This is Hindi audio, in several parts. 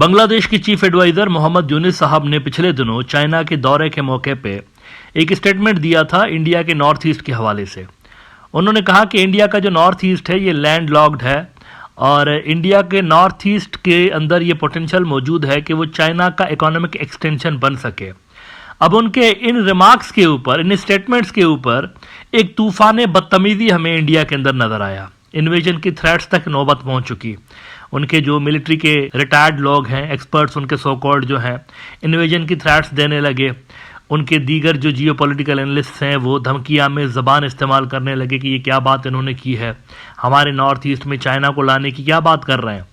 बांग्लादेश के चीफ एडवाइजर मोहम्मद यूनिस साहब ने पिछले दिनों चाइना के दौरे के मौके पे एक स्टेटमेंट दिया था इंडिया के नॉर्थ ईस्ट के हवाले से। उन्होंने कहा कि इंडिया का जो नॉर्थ ईस्ट है ये लैंड लॉक्ड है और इंडिया के नॉर्थ ईस्ट के अंदर ये पोटेंशियल मौजूद है कि वो चाइना का इकोनॉमिक एक्सटेंशन बन सके। अब उनके इन रिमार्क्स के ऊपर, इन स्टेटमेंट्स के ऊपर एक तूफान बदतमीजी हमें इंडिया के अंदर नजर आया। इन्वेजन की थ्रेट्स तक नौबत पहुंच चुकी। उनके जो मिलिट्री के रिटायर्ड लोग हैं, एक्सपर्ट्स उनके सो कॉल्ड जो हैं, इन्वेजन की थ्रेट्स देने लगे। उनके दीगर जो जियो पॉलिटिकल एनालिस्ट हैं वो धमकियाँ में ज़बान इस्तेमाल करने लगे कि ये क्या बात इन्होंने की है, हमारे नॉर्थ ईस्ट में चाइना को लाने की क्या बात कर रहे हैं।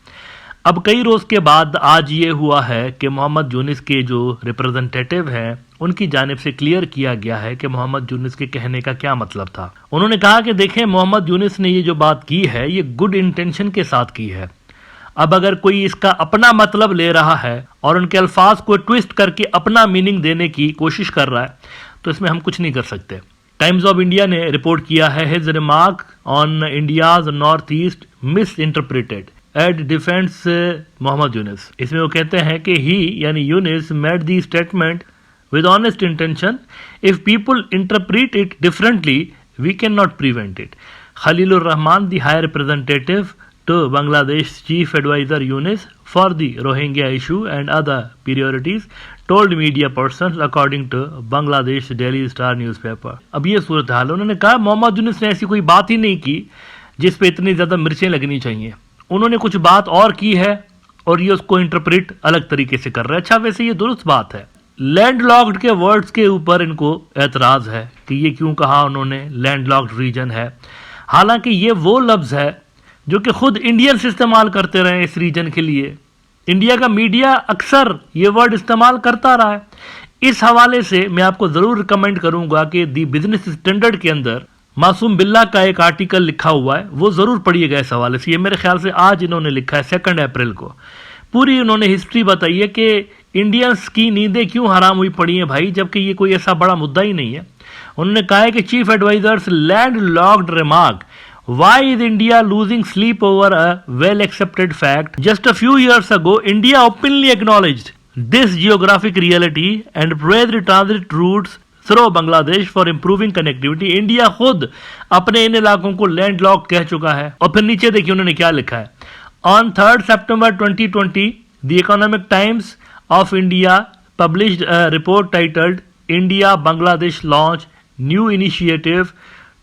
अब कई रोज़ के बाद आज ये हुआ है कि मोहम्मद यूनिस के जो रिप्रेजेंटेटिव हैं उनकी जानिब से क्लियर किया गया है कि मोहम्मद यूनिस के कहने का क्या मतलब था। उन्होंने कहा कि देखें, मोहम्मद यूनिस ने ये जो बात की है ये गुड इंटेंशन के साथ की है। अब अगर कोई इसका अपना मतलब ले रहा है और उनके अल्फाज को ट्विस्ट करके अपना मीनिंग देने की कोशिश कर रहा है तो इसमें हम कुछ नहीं कर सकते। टाइम्स ऑफ इंडिया ने रिपोर्ट किया है his remark on India's north east misinterpreted at defence Mohammad Yunus. इसमें वो कहते हैं कि ही यानी Yunus made the statement with honest intention. If people interpret it differently, we cannot prevent it. Khalilur Rahman, the High Representative to Bangladesh Chief Advisor Yunus for the Rohingya issue and other priorities, told media persons according to Bangladesh Daily Star newspaper. अब ये सूरत हाल, उन्होंने कहा मोहम्मद यूनिस ने ऐसी कोई बात ही नहीं की जिस पे इतनी ज़्यादा मिर्चें लगनी चाहिए। उन्होंने कुछ बात और की है और ये उसको इंटरप्रेट अलग तरीके से कर रहे हैं। अच्छा, वैसे ये दुरुस्त बात है। लैंड लॉक्ड के वर्ड्स के ऊपर इनको एतराज है कि ये क्यों कहा उन्होंने लैंड लॉक्ड रीजन है, हालांकि ये वो लफ्ज़ है जो कि खुद इंडियंस इस्तेमाल करते रहे इस रीजन के लिए। इंडिया का मीडिया अक्सर ये वर्ड इस्तेमाल करता रहा है। इस हवाले से मैं आपको ज़रूर रिकमेंड करूंगा कि दी बिजनेस स्टैंडर्ड के अंदर मासूम बिल्ला का एक आर्टिकल लिखा हुआ है, वो ज़रूर पढ़िएगा इस हवाले से। ये मेरे ख्याल से आज इन्होंने लिखा है 2 अप्रैल को। पूरी उन्होंने हिस्ट्री बताई है कि इंडियंस की नींदें क्यों हराम हुई पड़ी हैं भाई, जबकि ये कोई ऐसा बड़ा मुद्दा ही नहीं है। उन्होंने कहा है कि chief advisers land remark why is India losing sleep over a well accepted fact just a few years ago India openly acknowledged this geographic reality and praised transit routes through Bangladesh for improving connectivity. India खुद अपने इन इलाकों को लैंड लॉक कह चुका है। और फिर नीचे देखिए उन्होंने क्या लिखा है। On 3rd September 2020, The Economic Times of India published a report titled India Bangladesh Launch New Initiative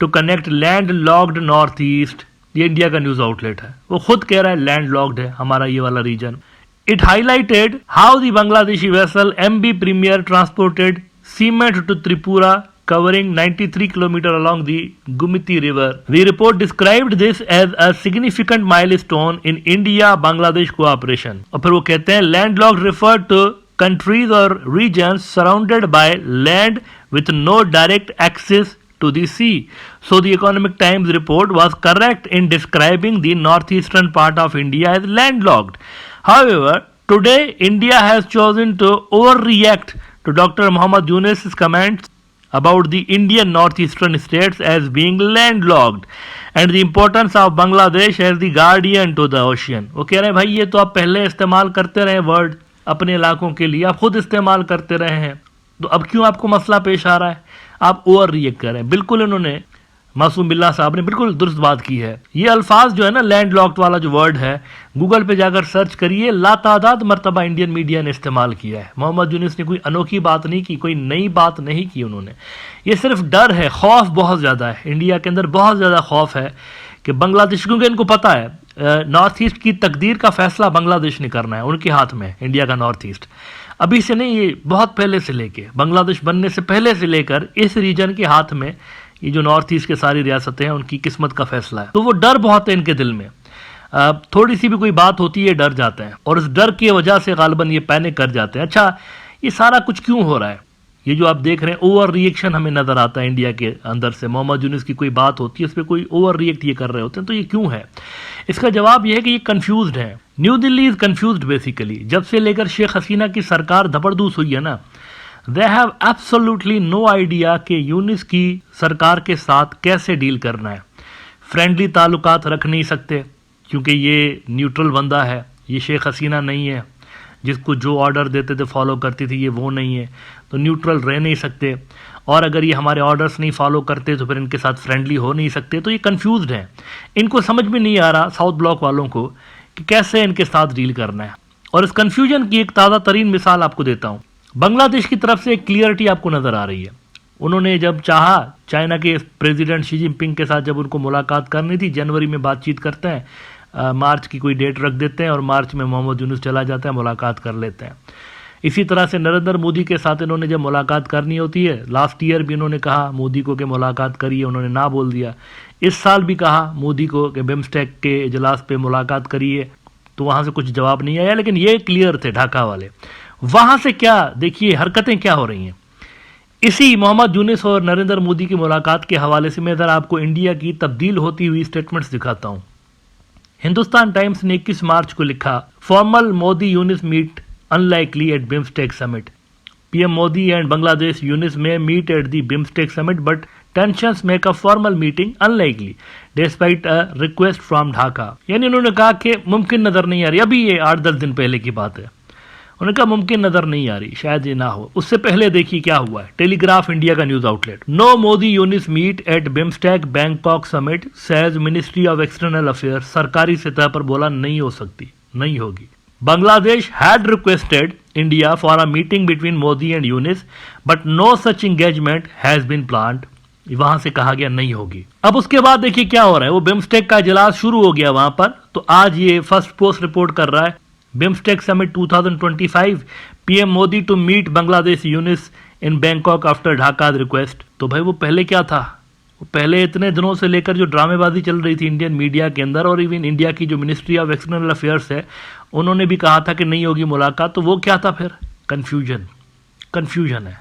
to Connect Landlocked Northeast। ये इंडिया का न्यूज आउटलेट है, वो खुद कह रहा है लैंड लॉक्ड है हमारा ये वाला reason. It highlighted how the Bangladeshi vessel MB Premier transported cement to Tripura covering 93 km along the Gumiti River. The report described this as a significant milestone in India-Bangladesh cooperation. और फिर वो कहते हैं landlocked referred to countries or regions surrounded by land with no direct access to the sea. So the Economic Times report was correct in describing the northeastern part of India as landlocked. However, today India has chosen to overreact to Dr. Mohammad Yunus's comments about the Indian northeastern states as being landlocked and the importance of Bangladesh as the guardian to the ocean. वो कह रहे हैं भाई ये तो आप पहले इस्तेमाल करते रहे वर्ड अपने इलाकों के लिए, आप खुद इस्तेमाल करते रहे हैं, तो अब क्यों आपको मसला पेश आ रहा है, आप ओवर रिएक्ट कर रहे हैं। बिल्कुल इन्होंने मासूम बिल्ला साहब ने बिल्कुल दुरुस्त बात की है। ये अल्फाज जो है ना लैंड लॉक्ड वाला जो वर्ड है, गूगल पे जाकर सर्च करिए, लातादाद मरतबा इंडियन मीडिया ने इस्तेमाल किया है। मोहम्मद यूनिस ने कोई अनोखी बात नहीं की, कोई नई बात नहीं की उन्होंने। ये सिर्फ डर है, खौफ बहुत ज़्यादा है इंडिया के अंदर, बहुत ज़्यादा खौफ है कि बांग्लादेश, क्योंकि इनको पता है नॉर्थ ईस्ट की तकदीर का फैसला बांग्लादेश ने करना है, उनके हाथ में इंडिया का नॉर्थ ईस्ट। अभी से नहीं, ये बहुत पहले से लेके, बांग्लादेश बनने से पहले से लेकर इस रीजन के हाथ में ये जो नॉर्थ ईस्ट के सारी रियासतें हैं उनकी किस्मत का फैसला है। तो वो डर बहुत है इनके दिल में, थोड़ी सी भी कोई बात होती है डर जाते हैं और इस डर की वजह से गालिबन ये पैनिक कर जाते हैं। अच्छा, ये सारा कुछ क्यों हो रहा है? ये जो आप देख रहे हैं ओवर रिएक्शन हमें नजर आता है इंडिया के अंदर से। मोहम्मद यूनिस की कोई बात होती है उस पर कोई ओवर रिएक्ट ये कर रहे होते हैं, तो ये क्यों है? इसका जवाब ये है कि ये कंफ्यूज्ड है। New Delhi is confused basically. जब से लेकर शेख हसीना की सरकार धपड़धूस हुई है ना, they have absolutely no idea कि यूनिस की सरकार के साथ कैसे डील करना है। फ्रेंडली ताल्लुकात रख नहीं सकते क्योंकि ये न्यूट्रल बंदा है, ये शेख हसीना नहीं है। जिसको जो ऑर्डर देते थे फॉलो करती थी, ये वो नहीं है, तो न्यूट्रल रह नहीं सकते, और अगर ये हमारे ऑर्डर्स नहीं फॉलो करते तो फिर इनके साथ फ्रेंडली हो नहीं सकते। तो ये कंफ्यूज्ड हैं, इनको समझ में नहीं आ रहा साउथ ब्लॉक वालों को कि कैसे इनके साथ डील करना है। और इस कंफ्यूजन की एक ताज़ा तरीन मिसाल आपको देता हूँ। बांग्लादेश की तरफ से एक क्लियरिटी आपको नज़र आ रही है। उन्होंने जब चाहा, चाइना के प्रेसिडेंट शी जिनपिंग के साथ जब उनको मुलाकात करनी थी, जनवरी में बातचीत करते हैं, मार्च की कोई डेट रख देते हैं और मार्च में मोहम्मद यूनुस चला जाता है, मुलाकात कर लेते हैं। इसी तरह से नरेंद्र मोदी के साथ इन्होंने जब मुलाकात करनी होती है, लास्ट ईयर भी इन्होंने कहा मोदी को कि मुलाकात करिए, उन्होंने ना बोल दिया। इस साल भी कहा मोदी को कि बिम्स्टेक के इजलास पे मुलाकात करिए, तो वहाँ से कुछ जवाब नहीं आया। लेकिन ये क्लियर थे ढाका वाले। वहाँ से क्या देखिए हरकतें क्या हो रही हैं। इसी मोहम्मद यूनुस और नरेंद्र मोदी की मुलाकात के हवाले से मैं ज़रा आपको इंडिया की तब्दील होती हुई स्टेटमेंट्स दिखाता हूँ। हिंदुस्तान टाइम्स ने 21 मार्च को लिखा, formal Modi Yunus meet unlikely at BIMSTEC summit. PM Modi and Bangladesh Yunus may meet at the BIMSTEC summit but tensions make a formal meeting unlikely despite a request from Dhaka. यानी उन्होंने कहा कि मुमकिन नजर नहीं आ रही। अभी ये 8-10 दिन पहले की बात है। उन्होंने कहा मुमकिन नजर नहीं आ रही, शायद ये ना हो। उससे पहले देखिए क्या हुआ है। टेलीग्राफ इंडिया का news outlet, no Modi Yunus meet at BIMSTEC Bangkok summit says ministry of external affairs. सरकारी सतह पर बोला नहीं हो सकती, नहीं होगी। Bangladesh had requested India for a meeting between Modi and Yunus, but no such engagement has been planned. वहां से कहा गया नहीं होगी। अब उसके बाद देखिए क्या हो रहा है। वो बिम्स्टेक का इजलास शुरू हो गया वहां पर। तो आज ये फर्स्ट पोस्ट रिपोर्ट कर रहा है, BIMSTEC summit 2025, PM Modi to meet Bangladesh Yunus in Bangkok after Dhaka request. तो भाई वो पहले क्या था? वो पहले इतने दिनों से लेकर जो ड्रामेबाजी चल रही थी इंडियन मीडिया के अंदर, और इवन इंडिया की जो मिनिस्ट्री ऑफ एक्सटर्नल अफेयर्स है, उन्होंने भी कहा था कि नहीं होगी मुलाकात। तो वो क्या था फिर? कंफ्यूजन है।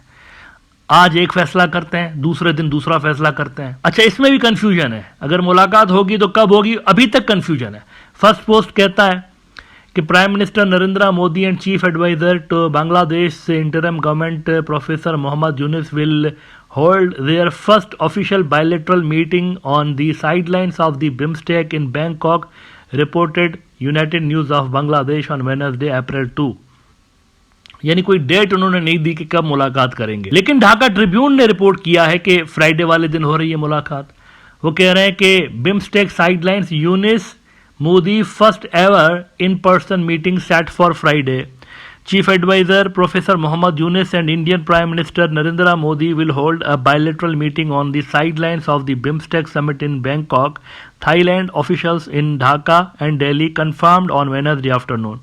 आज एक फैसला करते हैं, दूसरे दिन दूसरा फैसला करते हैं। अच्छा, इसमें भी कंफ्यूजन है। अगर मुलाकात होगी तो कब होगी, अभी तक कंफ्यूजन है। फर्स्ट पोस्ट कहता है कि prime minister Narendra Modi and chief adviser to Bangladesh interim government professor Mohammad Yunus will hold their first official bilateral meeting on the sidelines of the BIMSTEC in Bangkok, reported United News of Bangladesh on Wednesday, April 2। यानी कोई डेट उन्होंने नहीं दी कि कब मुलाकात करेंगे। लेकिन ढाका ट्रिब्यून ने रिपोर्ट किया है कि फ्राइडे वाले दिन हो रही है मुलाकात। वो कह रहे हैं कि BIMSTEC sidelines Yunus Modi first ever in person meeting set for Friday. Chief Advisor Professor Mohammad Yunus and Indian Prime Minister Narendra Modi will hold a bilateral meeting on the sidelines of the BIMSTEC summit in Bangkok, Thailand. Officials in Dhaka and Delhi confirmed on Wednesday afternoon.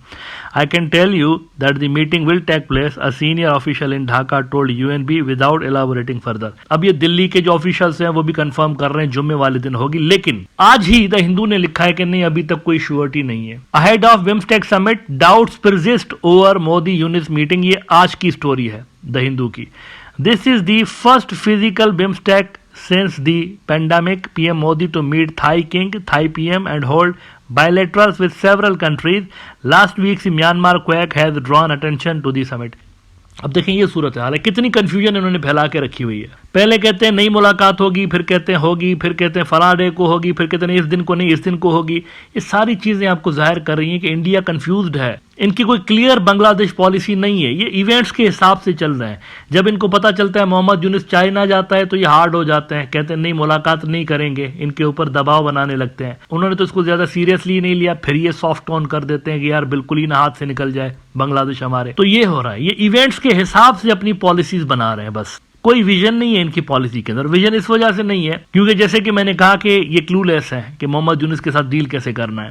I can tell you that the meeting will take place, a senior official in Dhaka told UNB without elaborating further. अब ये दिल्ली के जो ऑफिशियल्स हैं वो भी कंफर्म कर रहे हैं जुम्मे वाले दिन होगी। लेकिन आज ही द हिंदू ने लिखा है कि नहीं, अभी तक कोई श्योरिटी नहीं है। Ahead of BIMSTEC summit doubts persist over Modi Yunus meeting. ये आज की स्टोरी है द हिंदू की। This is the first physical BIMSTEC since the pandemic. PM Modi to meet Thai King, Thai PM and hold bilaterals with several countries. Last week's Myanmar quake has drawn attention to the summit. अब देखें ये सूरत हाल है, कितनी कंफ्यूजन इन्होंने फैला के रखी हुई है। पहले कहते हैं नई मुलाकात होगी, फिर कहते हैं होगी, फिर कहते हैं फलां डे को होगी, फिर कहते हैं इस दिन को नहीं, इस दिन को होगी। ये सारी चीजें आपको जाहिर कर रही हैं कि इंडिया कंफ्यूज्ड है। इनकी कोई क्लियर बांग्लादेश पॉलिसी नहीं है। ये इवेंट्स के हिसाब से चल रहे हैं। जब इनको पता चलता है मोहम्मद यूनुस चाइना जाता है तो ये हार्ड हो जाते हैं, कहते हैं नहीं मुलाकात नहीं करेंगे, इनके ऊपर दबाव बनाने लगते हैं। उन्होंने तो इसको ज्यादा सीरियसली नहीं लिया, फिर ये सॉफ्ट ऑन कर देते हैं कि यार बिल्कुल ही ना हाथ से निकल जाए बांग्लादेश हमारे। तो ये हो रहा है, ये इवेंट्स के हिसाब से अपनी पॉलिसीज बना रहे हैं। बस कोई विजन नहीं है इनकी पॉलिसी के अंदर। विजन इस वजह से नहीं है क्योंकि जैसे कि मैंने कहा कि ये क्लूलेस है कि मोहम्मद यूनुस के साथ डील कैसे करना है।